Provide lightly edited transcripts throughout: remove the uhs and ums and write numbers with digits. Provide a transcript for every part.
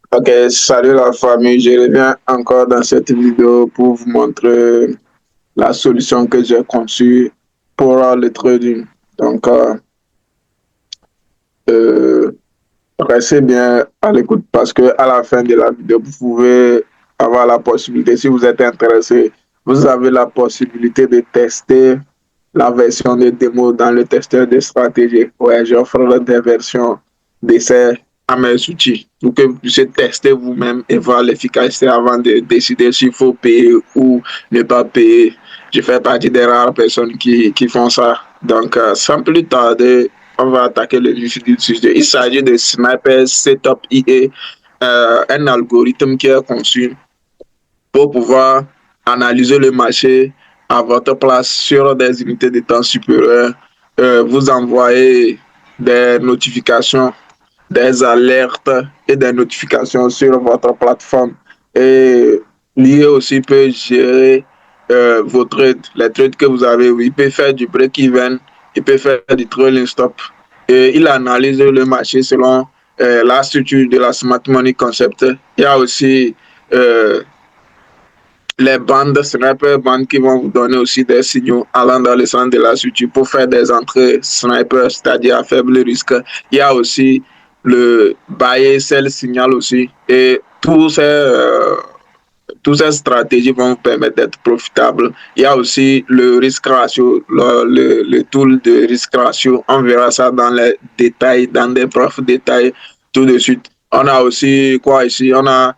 Ok, salut la famille, je reviens encore dans cette vidéo pour vous montrer la solution que j'ai conçue pour le trading. Donc, euh, restez bien à l'écoute parce que à la fin de la vidéo, vous pouvez avoir la possibilité, si vous êtes intéressé, vous avez la possibilité de tester la version de démo dans le testeur de stratégie. Ouais, j'offre des versions d'essai à mes outils pour que vous puissiez tester vous-même et voir l'efficacité avant de décider s'il faut payer ou ne pas payer. Je fais partie des rares personnes qui font ça. Donc, sans plus tarder, on va attaquer le vif du sujet. Il s'agit de Sniper Setup IA, un algorithme qui est conçu pour pouvoir analyser le marché à votre place sur des unités de temps supérieures, vous envoyer des notifications, des alertes et des notifications sur votre plateforme. Et l'IA aussi peut gérer vos trades, les trades que vous avez. Il peut faire du break-even, il peut faire du trailing stop. Et il analyse le marché selon la structure de la Smart Money Concept. Il y a aussi les bandes sniper bandes qui vont vous donner aussi des signaux allant dans le sens de la structure pour faire des entrées sniper, c'est-à-dire à faible risque. Il y a aussi le buy sell signal aussi et toutes ces stratégies vont vous permettre d'être profitable. Il y a aussi le risque ratio, le tool de risque ratio. On verra ça dans les détails, dans des profs détails tout de suite. On a aussi quoi ici? On a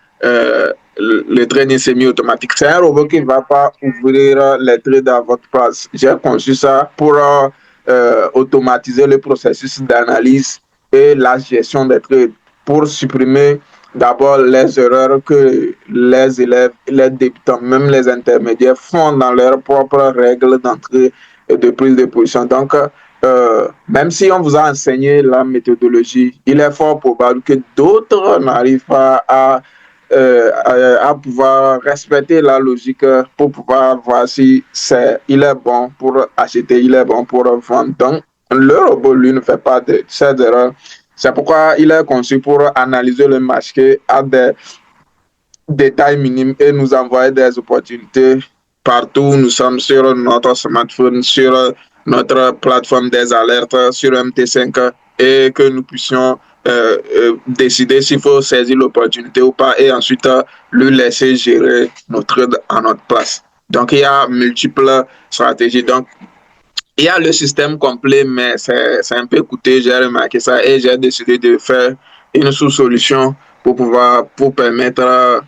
le trading semi-automatique. C'est un robot qui ne va pas ouvrir les trades à votre place. J'ai conçu ça pour automatiser le processus d'analyse et la gestion des trades pour supprimer d'abord les erreurs que les élèves, les débutants, même les intermédiaires font dans leurs propres règles d'entrée et de prise de position. Donc, même si on vous a enseigné la méthodologie, il est fort probable que d'autres n'arrivent pas à pouvoir respecter la logique pour pouvoir voir si il est bon pour acheter, il est bon pour vendre. Donc, le robot, lui, ne fait pas de ces erreurs. C'est pourquoi il est conçu pour analyser le marché à des détails minimes et nous envoyer des opportunités partout où nous sommes sur notre smartphone, sur notre plateforme des alertes, sur MT5 et que nous puissions décider s'il faut saisir l'opportunité ou pas et ensuite lui laisser gérer notre trade à notre place. Donc, il y a multiples stratégies. Donc, il y a le système complet, mais c'est un peu coûteux, j'ai remarqué ça et j'ai décidé de faire une sous-solution pour permettre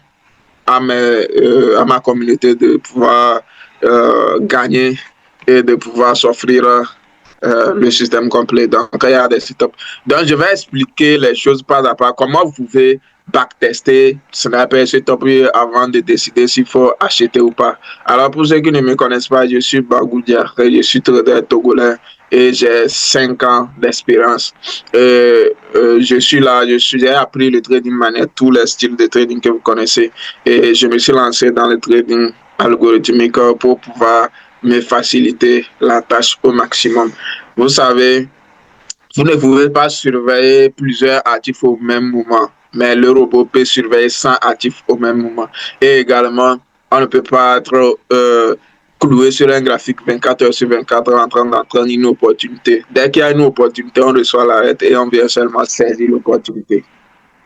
à ma communauté de pouvoir gagner et de pouvoir s'offrir le système complet. Donc, il y a des setups. Donc, je vais expliquer les choses pas à pas. Comment vous pouvez backtester Sniper Setup avant de décider s'il faut acheter ou pas. Alors, pour ceux qui ne me connaissent pas, je suis Bagoudia, je suis trader togolais et j'ai 5 ans d'expérience. Je suis là, j'ai appris le trading manière, tous les styles de trading que vous connaissez. Et je me suis lancé dans le trading algorithmique pour pouvoir me faciliter la tâche au maximum. Vous savez, vous ne pouvez pas surveiller plusieurs actifs au même moment, mais le robot peut surveiller 100 actifs au même moment. Et également, on ne peut pas être cloué sur un graphique 24 heures sur 24 en train d'entendre une opportunité. Dès qu'il y a une opportunité, on reçoit l'arrêt et on vient seulement saisir l'opportunité.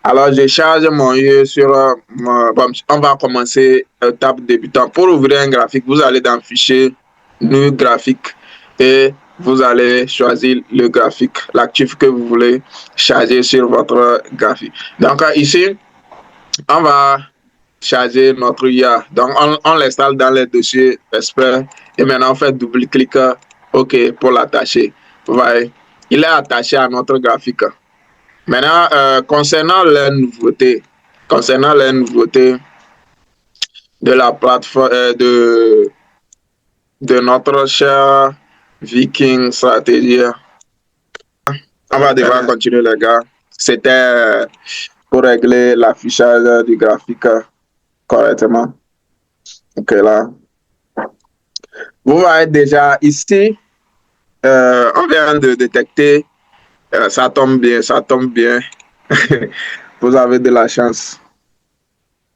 Alors, je charge mon yeux sur... bon, on va commencer étape débutant. Pour ouvrir un graphique, vous allez dans Fichier, New graphique et vous allez choisir le graphique, l'actif que vous voulez charger sur votre graphique. Donc, ici, on va charger notre IA. Donc, on l'installe dans les dossiers exprès et maintenant, on fait double-clic OK pour l'attacher. Vous voyez, il est attaché à notre graphique. Maintenant, concernant les nouveautés de la plateforme de notre cher Viking Stratégie, on va devoir continuer les gars. C'était pour régler l'affichage du graphique correctement. Ok là. Vous voyez déjà ici, on vient de détecter, ça tombe bien, ça tombe bien. Vous avez de la chance.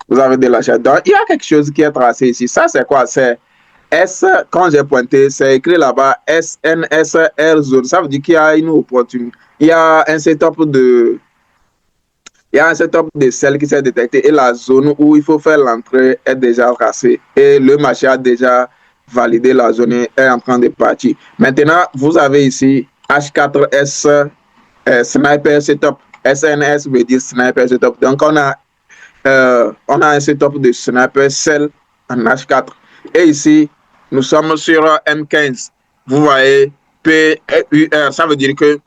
Vous avez de l'achat. Donc, il y a quelque chose qui est tracé ici. Ça, c'est quoi? C'est S, quand j'ai pointé, c'est écrit là-bas SNSR zone. Ça veut dire qu'il y a une opportunité. Il y a un setup de, il y a un setup de sel qui s'est détecté et la zone où il faut faire l'entrée est déjà tracée. Et le marché a déjà validé la zone et est en train de partir. Maintenant, vous avez ici H4S Sniper Setup. SNS veut dire Sniper Setup. Donc, on a un setup de Sniper Cell en H4. Et ici, nous sommes sur M15. Vous voyez, PUR, ça veut dire que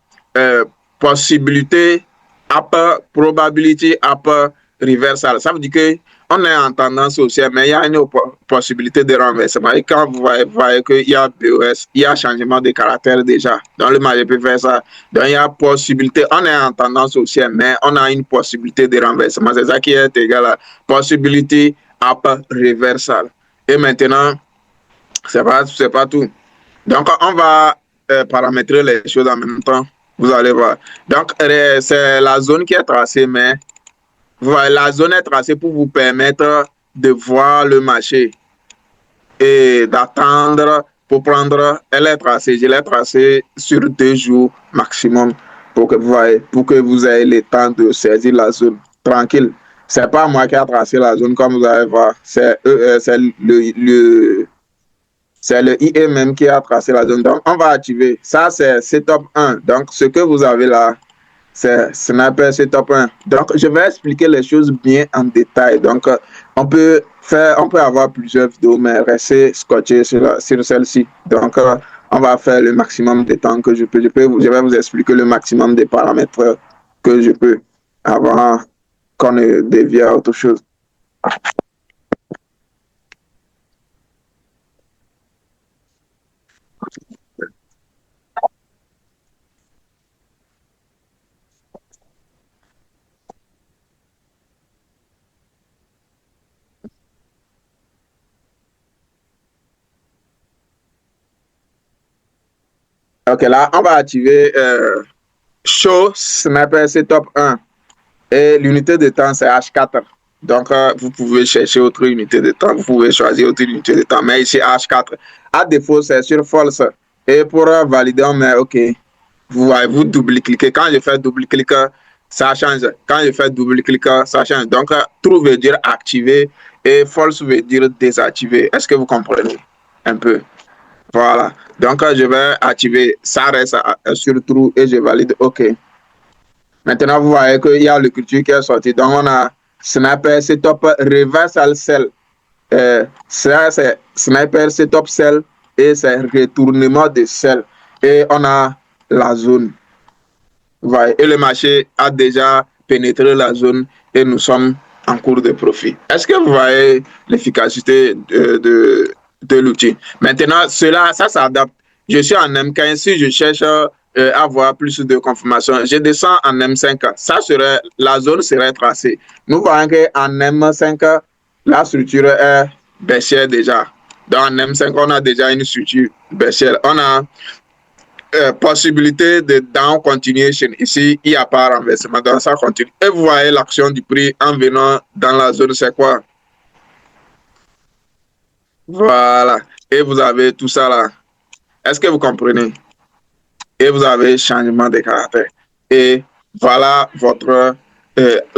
possibilité upper, probability upper, reversal. Ça veut dire que on est en tendance haussière, mais il y a une possibilité de renversement. Et quand vous voyez qu'il y a BOS, il y a changement de caractère déjà. Donc le marché peut faire ça. Donc il y a possibilité, on est en tendance haussière, mais on a une possibilité de renversement. C'est ça qui est égal à possibility upper reversal. Et maintenant, c'est pas tout. Donc on va paramétrer les choses en même temps. Vous allez voir. Donc c'est la zone qui est tracée, mais la zone est tracée pour vous permettre de voir le marché et d'attendre pour prendre. Elle est tracée, je l'ai tracée sur 2 jours maximum pour que vous voyez, pour que vous ayez le temps de saisir la zone tranquille. C'est pas moi qui a tracé la zone comme vous allez voir, c'est le IE même qui a tracé la zone. Donc on va activer. Ça c'est setup 1. Donc ce que vous avez là, c'est Sniper Setup 1. Donc, je vais expliquer les choses bien en détail. Donc, on peut avoir plusieurs vidéos, mais restez scotché sur celle-ci. Donc, on va faire le maximum de temps que je peux. Je vais vous expliquer le maximum des paramètres que je peux avant qu'on ne dévie à autre chose. Ok, là, on va activer Show Sniper Setup 1. Et l'unité de temps, c'est H4. Donc, vous pouvez chercher autre unité de temps. Vous pouvez choisir autre unité de temps. Mais ici, H4. À défaut, c'est sur false. Et pour valider, on met OK. Vous double-cliquez. Quand je fais double-clic, ça change. Quand je fais double-clic, ça change. Donc, true veut dire activer et false veut dire désactiver. Est-ce que vous comprenez un peu? Voilà. Donc, je vais activer. Ça reste sur true et je valide OK. Maintenant, vous voyez qu'il y a le culture qui est sorti. Donc, on a Sniper Setup Reversal Cell. Ça, c'est Sniper Setup Cell et c'est retournement de cell. Et on a la zone. Vous voyez, et le marché a déjà pénétré la zone et nous sommes en cours de profit. Est-ce que vous voyez l'efficacité de l'outil? Maintenant, ça s'adapte. Je suis en M15. Si je cherche avoir plus de confirmation, je descends en M5. La zone serait tracée. Nous voyons qu'en M5, la structure est baissière déjà. Dans M5, on a déjà une structure baissière. On a possibilité de down continuation. Ici, il n'y a pas renversement. Donc, ça continue. Et vous voyez l'action du prix en venant dans la zone, c'est quoi? Voilà. Et vous avez tout ça là. Est-ce que vous comprenez? Et vous avez changement de caractère. Et voilà votre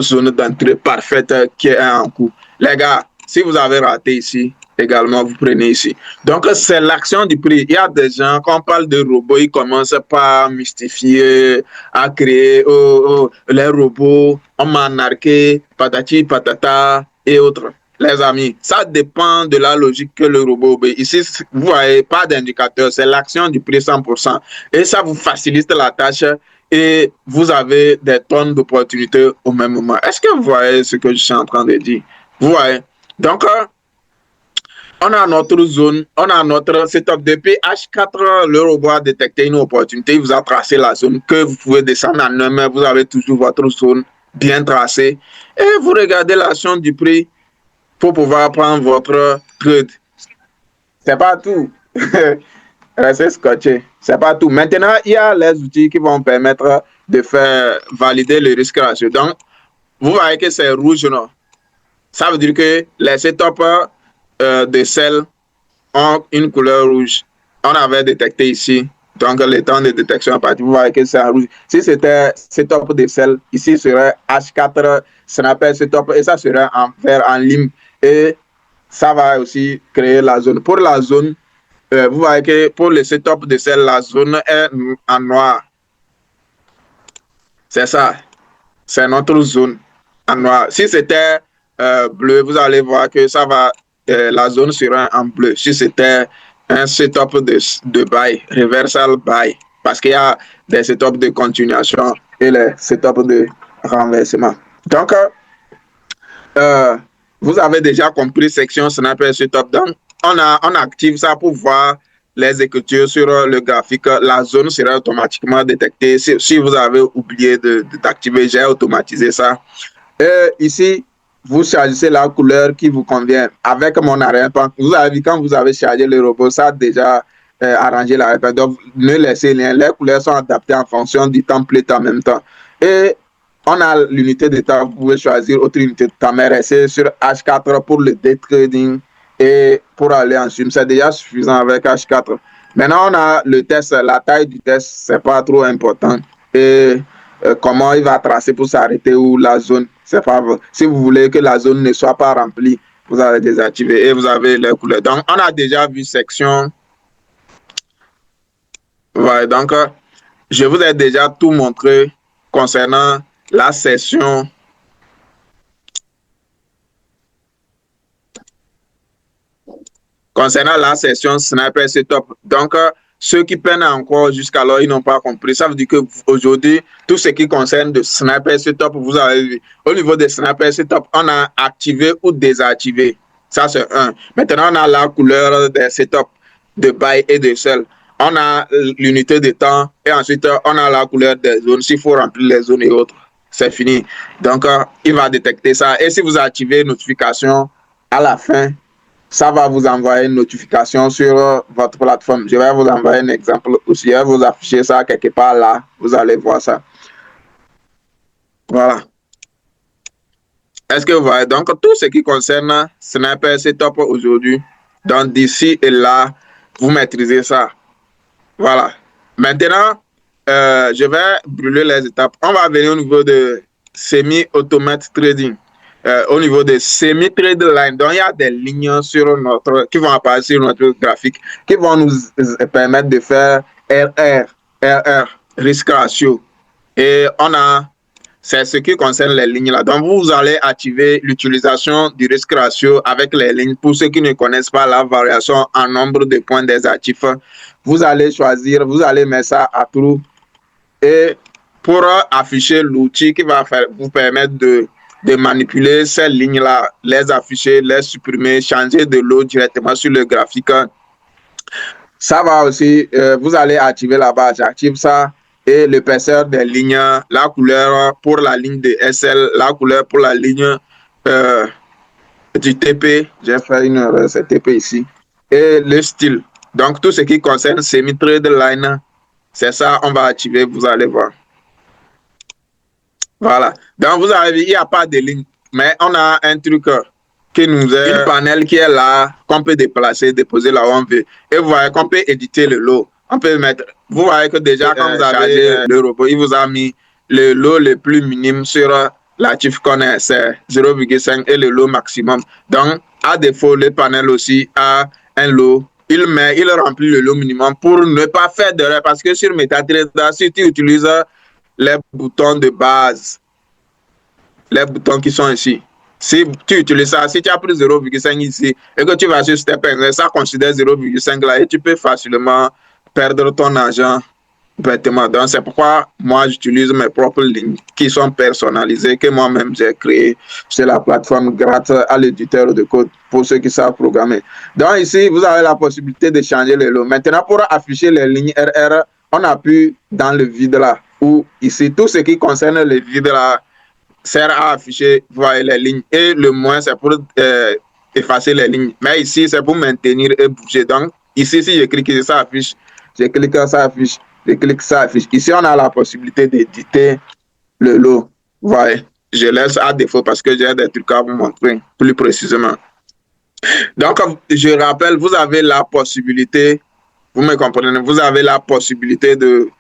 zone d'entrée parfaite qui est en cours. Les gars, si vous avez raté ici, également, vous prenez ici. Donc, c'est l'action du prix. Il y a des gens, quand on parle de robots, ils commencent par mystifier, à créer les robots, on m'a narqué, patati, patata et autres. Les amis, ça dépend de la logique que le robot obéit. Ici, vous voyez, pas d'indicateur, c'est l'action du prix 100%. Et ça vous facilite la tâche et vous avez des tonnes d'opportunités au même moment. Est-ce que vous voyez ce que je suis en train de dire? Vous voyez? Donc, on a notre zone, on a notre setup. Depuis H4, le robot a détecté une opportunité, il vous a tracé la zone que vous pouvez descendre en 1 mais vous avez toujours votre zone bien tracée. Et vous regardez l'action du prix pour pouvoir prendre votre trade. C'est pas tout. Restez scotché. C'est pas tout. Maintenant, il y a les outils qui vont permettre de faire valider le risque ratio. Donc, vous voyez que c'est rouge, non? Ça veut dire que les setups de sel ont une couleur rouge. On avait détecté ici. Donc, le temps de détection à partir, vous voyez que c'est en rouge. Si c'était setup de sel, ici serait H4 snapper setup et ça serait en vert, en lime. Et ça va aussi créer la zone. Pour la zone, vous voyez que pour le setup de sel, la zone est en noir. C'est ça. C'est notre zone en noir. Si c'était bleu, vous allez voir que ça va, la zone sera en bleu. Si c'était un setup de buy, reversal buy, parce qu'il y a des setups de continuation et les setups de renversement. Donc, vous avez déjà compris section Snapper Setup. Donc, on active ça pour voir les écritures sur le graphique. La zone sera automatiquement détectée. Si vous avez oublié d'activer, j'ai automatisé ça. Et ici, vous choisissez la couleur qui vous convient. Avec mon arrière-plan, vous avez vu quand vous avez chargé le robot, ça a déjà arrangé l'arrière-plan. Donc, ne laissez rien. Les couleurs sont adaptées en fonction du template en même temps. Et on a l'unité de temps. Vous pouvez choisir autre unité de temps, mais restez sur H4 pour le day trading et pour aller en stream. C'est déjà suffisant avec H4. Maintenant, on a le test. La taille du test, c'est pas trop important. Et comment il va tracer pour s'arrêter ou la zone. C'est pas vrai. Si vous voulez que la zone ne soit pas remplie, vous allez désactiver et vous avez les couleurs. Donc, on a déjà vu section. Ouais, donc, je vous ai déjà tout montré concernant la session. Concernant la session Snapper Setup. Donc, ceux qui peinent encore jusqu'alors, ils n'ont pas compris. Ça veut dire qu'aujourd'hui, tout ce qui concerne de Snapper Setup, vous avez vu. Au niveau de Snapper Setup, on a activé ou désactivé. Ça, c'est un. Maintenant, on a la couleur des setups de buy et de sell. On a l'unité de temps et ensuite, on a la couleur des zones. S'il faut remplir les zones et autres, c'est fini. Donc, il va détecter ça. Et si vous activez notification à la fin, ça va vous envoyer une notification sur votre plateforme. Je vais vous envoyer un exemple aussi. Je vais vous afficher ça quelque part là. Vous allez voir ça. Voilà. Est-ce que vous voyez? Donc, tout ce qui concerne Snapper Setup aujourd'hui, donc d'ici et là, vous maîtrisez ça. Voilà. Maintenant, je vais brûler les étapes. On va venir au niveau de semi-automate trading. Au niveau de semi-trade line. Donc, il y a des lignes sur qui vont apparaître sur notre graphique qui vont nous permettre de faire RR, Risk Ratio. Et c'est ce qui concerne les lignes là. Donc, vous allez activer l'utilisation du Risk Ratio avec les lignes. Pour ceux qui ne connaissent pas la variation en nombre de points des actifs, vous allez choisir, vous allez mettre ça à true. Et pour afficher l'outil qui va vous permettre de manipuler ces lignes-là, les afficher, les supprimer, changer de lot directement sur le graphique. Ça va aussi, vous allez activer là-bas, j'active ça, et l'épaisseur des lignes, la couleur pour la ligne de SL, la couleur pour la ligne du TP, j'ai fait une erreur, c'est TP ici, et le style. Donc, tout ce qui concerne semi-trade line, c'est ça, on va activer, vous allez voir. Voilà. Donc, vous avez vu, il n'y a pas de ligne, mais on a un truc qui nous est une panel qui est là, qu'on peut déplacer, déposer là où on veut. Et vous voyez qu'on peut éditer le lot. On peut mettre, vous voyez que déjà, quand vous avez le robot, il vous a mis le lot le plus minime sur l'actif qu'on est, c'est 0,5 et le lot maximum. Donc, à défaut, le panel aussi a un lot. Il remplit le lot minimum pour ne pas faire d'erreur. Parce que sur MetaTrader, si tu utilises les boutons de base, les boutons qui sont ici. Si tu utilises ça, si tu as pris 0,5 ici et que tu vas sur Step 1, ça considère 0,5 là et tu peux facilement perdre ton argent bêtement. Donc, c'est pourquoi moi, j'utilise mes propres lignes qui sont personnalisées, que moi-même j'ai créées sur la plateforme grâce à l'éditeur de code pour ceux qui savent programmer. Donc, ici, vous avez la possibilité de changer les lots. Maintenant, pour afficher les lignes RR, on appuie dans le vide là. Ou ici, tout ce qui concerne le vide là sert à afficher, voyez, les lignes. Et le moins, c'est pour effacer les lignes. Mais ici, c'est pour maintenir et bouger. Donc, ici, si je clique, ça affiche. Je clique, ça affiche. Je clique, ça affiche. Ici, on a la possibilité d'éditer le lot. Voyez. je laisse à défaut parce que j'ai des trucs à vous montrer plus précisément. Donc, je rappelle, vous avez la possibilité, vous me comprenez, vous avez la possibilité de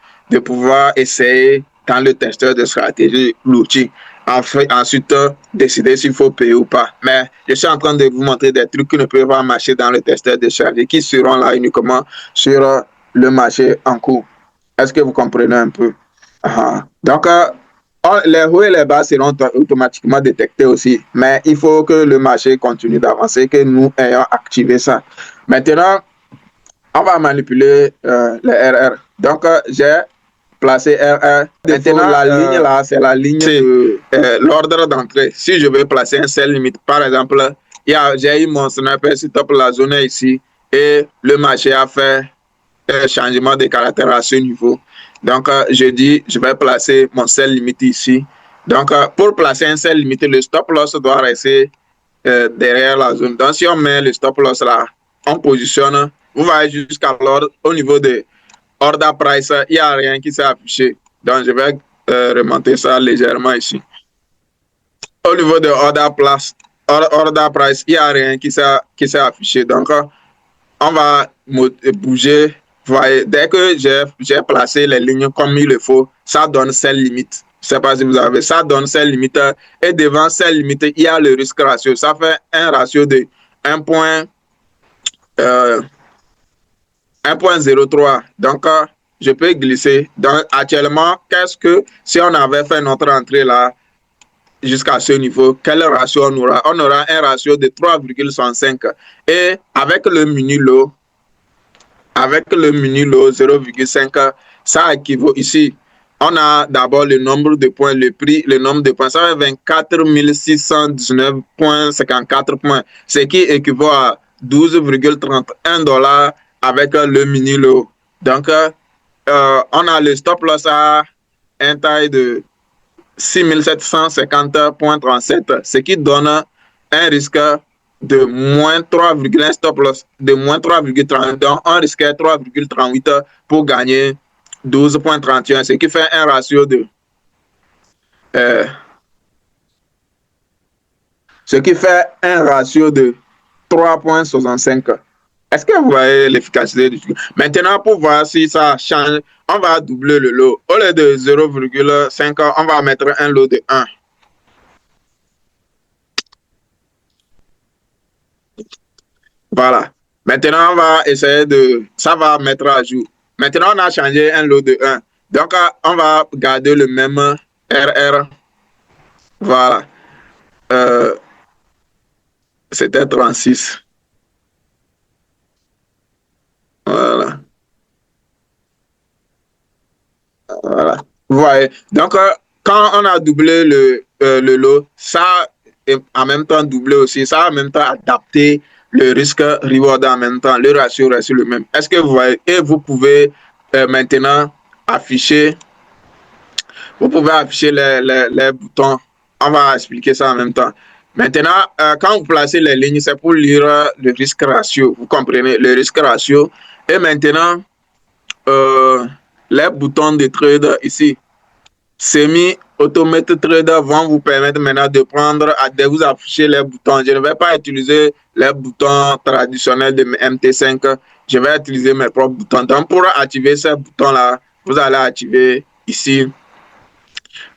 pouvoir essayer dans le testeur de stratégie l'outil. Ensuite, décider s'il faut payer ou pas. Mais je suis en train de vous montrer des trucs qui ne peuvent pas marcher dans le testeur de stratégie, qui seront là uniquement sur le marché en cours. Est-ce que vous comprenez un peu? Donc, les hauts et les bas seront automatiquement détectés aussi, mais il faut que le marché continue d'avancer, que nous ayons activé ça. Maintenant, on va manipuler les RR. Donc, j'ai placé RR. Maintenant, la ligne là, c'est la ligne de l'ordre d'entrée. Si je veux placer un sell limite, par exemple, j'ai eu mon sniper stop la zone ici et le marché a fait un changement de caractère à ce niveau. Donc, je dis, je vais placer mon sell limite ici. Donc, pour placer un sell limite, le stop loss doit rester derrière la zone. Donc, si on met le stop loss là, on positionne, vous voyez jusqu'à l'ordre, au niveau de order price, il n'y a rien qui s'est affiché. Donc, je vais remonter ça légèrement ici. Au niveau de order price, il n'y a rien qui s'est affiché. Donc, on va bouger. Voyez, dès que j'ai placé les lignes comme il le faut, ça donne celle limite. Je ne sais pas si vous avez, ça donne celle limite. Et devant celle limite, il y a le risque ratio. Ça fait un ratio de 1.03. Donc, je peux glisser. Donc, actuellement, qu'est-ce que si on avait fait notre entrée là, jusqu'à ce niveau, quel ratio on aura? On aura un ratio de 3,65. Et avec le mini lot, 0,5, ça équivaut ici. On a d'abord le nombre de points, le prix, le nombre de points. Ça fait 24 619,54 points, ce qui équivaut à 12,31 $ avec le mini lot. Donc, on a le stop loss à un taille de 6750,37, ce qui donne un risque de moins 3,1 stop loss, de moins 3,30. Donc, on risquait 3,38 pour gagner 12,31, ce qui fait un ratio de 3,65. Est-ce que vous voyez l'efficacité du truc? Maintenant, pour voir si ça change, on va doubler le lot. Au lieu de 0,5, on va mettre un lot de 1. Voilà. Maintenant, on va essayer de... Ça va mettre à jour. Maintenant, on a changé un lot de 1. Donc, on va garder le même RR. Voilà. C'était 36. Voilà. Voilà. Vous voyez. Donc, quand on a doublé le lot, ça en même temps doublé aussi, ça en même temps adapté le risque reward en même temps, le ratio reste le même. Est-ce que vous voyez? Et vous pouvez maintenant afficher, les boutons. On va expliquer ça en même temps. Maintenant, quand vous placez les lignes, c'est pour lire le risque ratio. Vous comprenez le risque ratio. Et maintenant, les boutons de trade ici, semi-automate trader vont vous permettre maintenant de vous afficher les boutons. Je ne vais pas utiliser les boutons traditionnels de MT5. Je vais utiliser mes propres boutons. Donc, pour activer ces boutons-là, vous allez activer ici.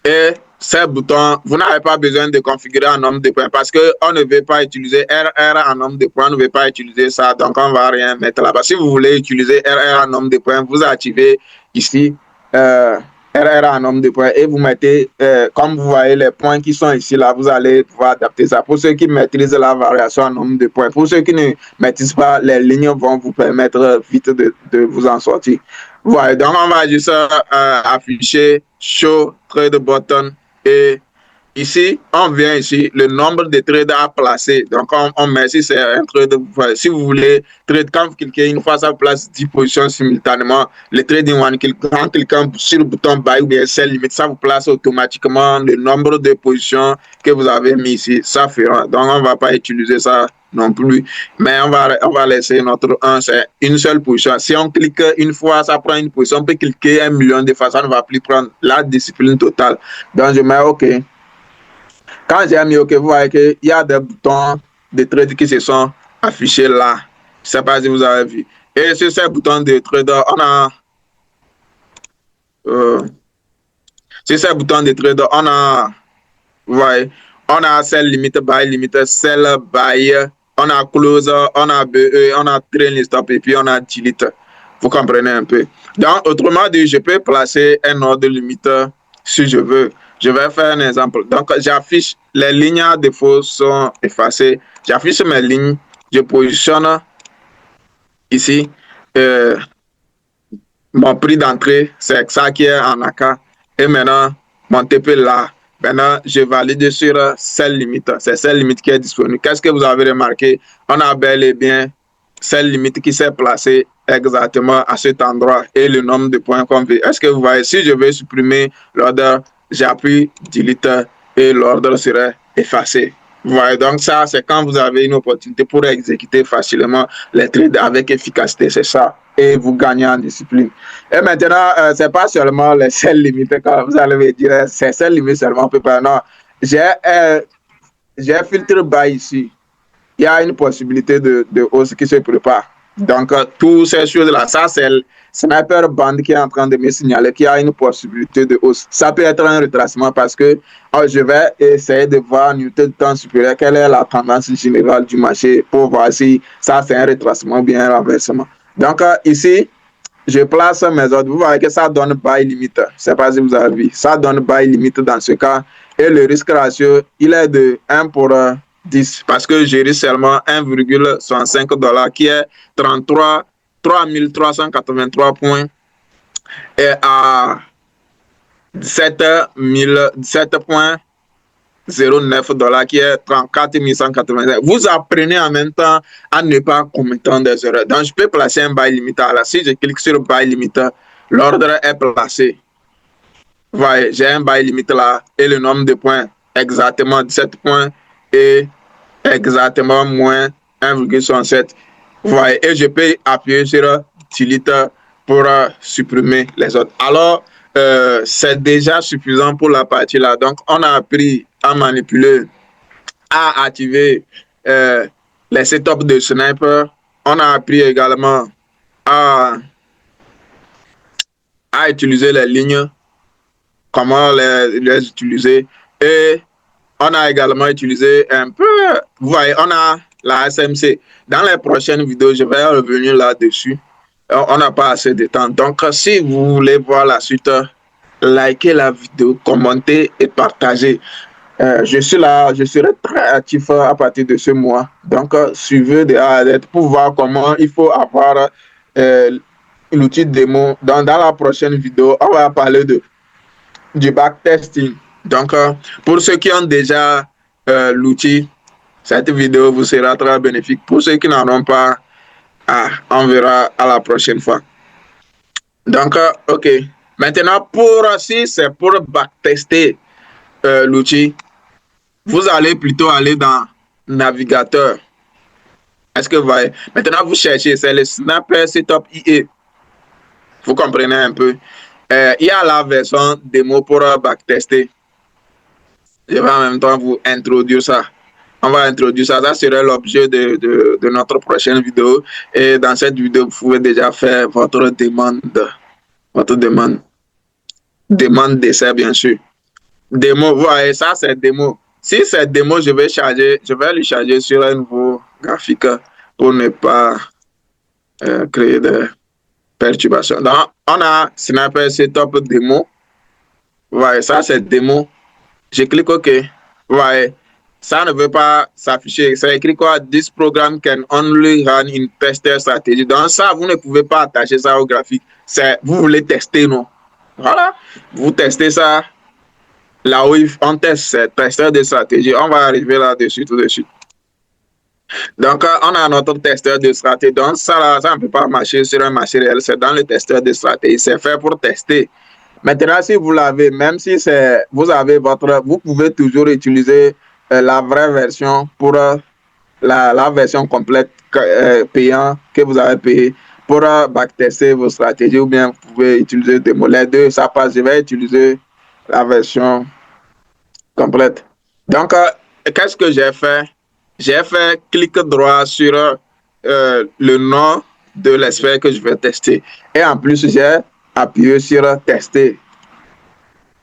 Et ces boutons, vous n'avez pas besoin de configurer en nombre de points parce qu'on ne veut pas utiliser RR en nombre de points, on ne veut pas utiliser ça, donc on ne va rien mettre là-bas. Si vous voulez utiliser RR en nombre de points, vous activez ici RR en nombre de points et vous mettez, comme vous voyez les points qui sont ici, là, vous allez pouvoir adapter ça. Pour ceux qui maîtrisent la variation en nombre de points, pour ceux qui ne maîtrisent pas, les lignes vont vous permettre vite de vous en sortir. Voilà, donc on va juste afficher Show Trade Button et ici, on vient ici, le nombre de trades à placer. Donc on met ici, c'est un trade. Si vous voulez trade, quand vous cliquez une fois, ça place 10 positions simultanément. Le trading one, en cliquant sur le bouton Buy ou bien Sell Limit, ça vous place automatiquement le nombre de positions que vous avez mis ici. Ça fera. Donc on ne va pas utiliser ça non plus. Mais on va laisser notre 1, c'est une seule position. Si on clique une fois, ça prend une position. On peut cliquer 1 million de fois, ça ne va plus prendre la discipline totale. Donc je mets OK. Quand j'ai mis OK, vous voyez qu'il y a des boutons de trade qui se sont affichés là. Je ne sais pas si vous avez vu. Et sur ces boutons de trade, euh, sur ces boutons de trade, vous voyez, on a sell limit, buy limit, sell, buy, on a close, on a BE, on a train stop et puis on a delete. Vous comprenez un peu. Donc, autrement dit, je peux placer un ordre limite si je veux. Je vais faire un exemple. Donc, j'affiche les lignes à défaut sont effacées. J'affiche mes lignes. Je positionne ici. Mon prix d'entrée, c'est ça qui est en AK. Et maintenant, mon TP là. Maintenant, je valide sur celle limite. C'est celle limite qui est disponible. Qu'est-ce que vous avez remarqué? On a bel et bien celle limite qui s'est placée exactement à cet endroit et le nombre de points qu'on veut. Est-ce que vous voyez? Si je veux supprimer l'ordre, j'appuie delete et l'ordre serait effacé. Vous voyez, donc ça, c'est quand vous avez une opportunité pour exécuter facilement les trades avec efficacité, c'est ça. Et vous gagnez en discipline. Et maintenant, c'est pas seulement les seules limites, quand vous allez me dire, c'est celles limites seulement, on peut pas. Non, j'ai un filtre bas ici. Il y a une possibilité de hausse qui se prépare. Donc, toutes ces choses-là, ça, c'est le Sniper Band qui est en train de me signaler qu'il y a une possibilité de hausse. Ça peut être un retracement parce que je vais essayer de voir en unité de temps supérieur quelle est la tendance générale du marché pour voir si ça, c'est un retracement ou bien un renversement. Donc, ici, je place mes ordres. Vous voyez que ça donne buy limite. Je ne sais pas si vous avez vu. Ça donne buy limite dans ce cas. Et le risque ratio, il est de 1 pour 10 parce que j'ai risque seulement 1,65 $ qui est 3383 points et à 17 points 0,9 $ qui est 34 185. Vous apprenez en même temps à ne pas commettre des erreurs. Donc, je peux placer un buy limite. Là, si je clique sur buy limite, l'ordre est placé. Vous voyez, j'ai un buy limite là et le nombre de points exactement 17 points et exactement moins 1,67. Vous voyez, et je peux appuyer sur delete pour supprimer les autres. Alors, c'est déjà suffisant pour la partie là. Donc, on a appris à manipuler, à activer les setups de Sniper. On a appris également à utiliser les lignes, comment les utiliser. Et on a également utilisé un peu, vous voyez, on a la SMC. Dans les prochaines vidéos, je vais revenir là-dessus. On n'a pas assez de temps. Donc, si vous voulez voir la suite, likez la vidéo, commentez et partagez. Je suis là, je serai très actif à partir de ce mois. Donc, suivez de A à Z pour voir comment il faut avoir l'outil démo. Dans la prochaine vidéo, on va parler du backtesting. Donc, pour ceux qui ont déjà l'outil, cette vidéo vous sera très bénéfique. Pour ceux qui n'en ont pas, on verra à la prochaine fois. Donc, OK. Maintenant, si c'est pour backtester l'outil, vous allez plutôt aller dans navigateur. Est-ce que vous voyez? Maintenant, vous cherchez, c'est le Sniper Setup IE. Vous comprenez un peu? Il y a la version démo pour backtester. Je vais en même temps vous introduire ça. On va introduire ça. Ça serait l'objet de notre prochaine vidéo. Et dans cette vidéo, vous pouvez déjà faire votre demande. Demande d'essai, bien sûr. Démo, vous voyez, ça c'est démo. Si c'est démo, je vais le charger sur un nouveau graphique pour ne pas créer de perturbations. Donc, on a Sniper Setup démo. Vous voyez, ça c'est démo. Je clique OK. Vous voyez, ça ne veut pas s'afficher. Ça écrit quoi? This program can only run in tester strategy. Donc ça, vous ne pouvez pas attacher ça au graphique. Vous voulez tester, non? Voilà. Vous testez ça. Là où on teste, c'est testeur de stratégie. On va arriver là-dessus tout de suite. Donc, on a notre testeur de stratégie. Donc, ça ne peut pas marcher sur un marché réel. C'est dans le testeur de stratégie. C'est fait pour tester. Maintenant, si vous l'avez, même si vous pouvez toujours utiliser la vraie version pour la version complète payant que vous avez payé pour backtester vos stratégies ou bien vous pouvez utiliser des mots. Les deux, ça passe. Je vais utiliser la version complète. Donc, qu'est-ce que j'ai fait? J'ai fait clic droit sur le nom de l'espèce que je vais tester. Et en plus, j'ai appuyé sur tester.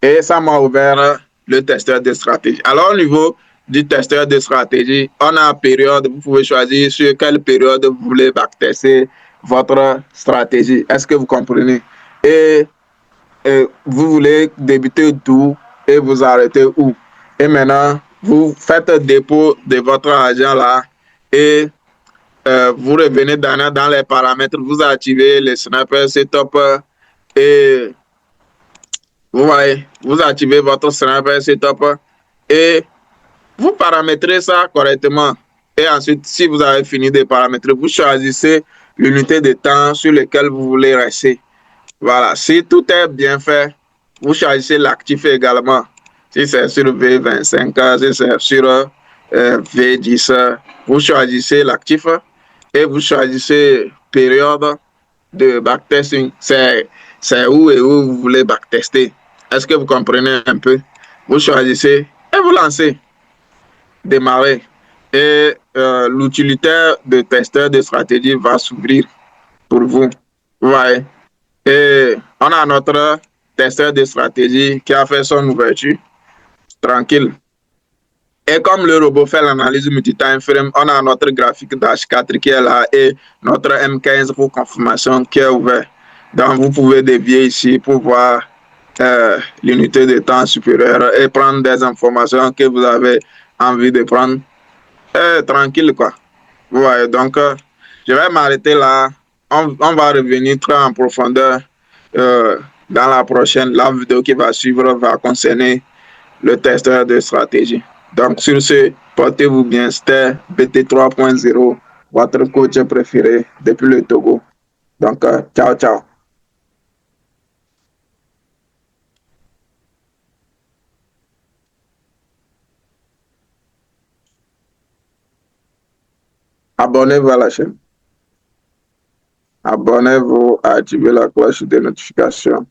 Et ça m'a ouvert le testeur de stratégie. Alors, au niveau du testeur de stratégie, on a une période, vous pouvez choisir sur quelle période vous voulez backtester votre stratégie. Est-ce que vous comprenez? Et, vous voulez débuter d'où et vous arrêtez où? Et maintenant, vous faites un dépôt de votre argent là et vous revenez dans les paramètres, vous activez le sniper setup et vous voyez, vous activez votre sniper setup et vous paramétrez ça correctement. Et ensuite, si vous avez fini de paramétrer, vous choisissez l'unité de temps sur laquelle vous voulez rester. Voilà, si tout est bien fait, vous choisissez l'actif également. Si c'est sur V25, si c'est sur V10, vous choisissez l'actif et vous choisissez période de backtesting. C'est où et où vous voulez backtester. Est-ce que vous comprenez un peu? Vous choisissez et vous lancez, démarrer. Et l'utilitaire de testeur de stratégie va s'ouvrir pour vous. Vous voyez? Et on a notre testeur de stratégie qui a fait son ouverture. Tranquille. Et comme le robot fait l'analyse multi-time frame, on a notre graphique d'H4 qui est là et notre M15 pour confirmation qui est ouvert. Donc vous pouvez dévier ici pour voir l'unité de temps supérieure et prendre des informations que vous avez envie de prendre. Tranquille quoi. Vous voyez, donc je vais m'arrêter là. On va revenir très en profondeur dans la prochaine. La vidéo qui va suivre va concerner le testeur de stratégie. Donc, sur ce, portez-vous bien. C'était BT 3.0, votre coach préféré depuis le Togo. Donc, ciao, ciao. Abonnez-vous à la chaîne. Abonnez-vous, activez la cloche de notification.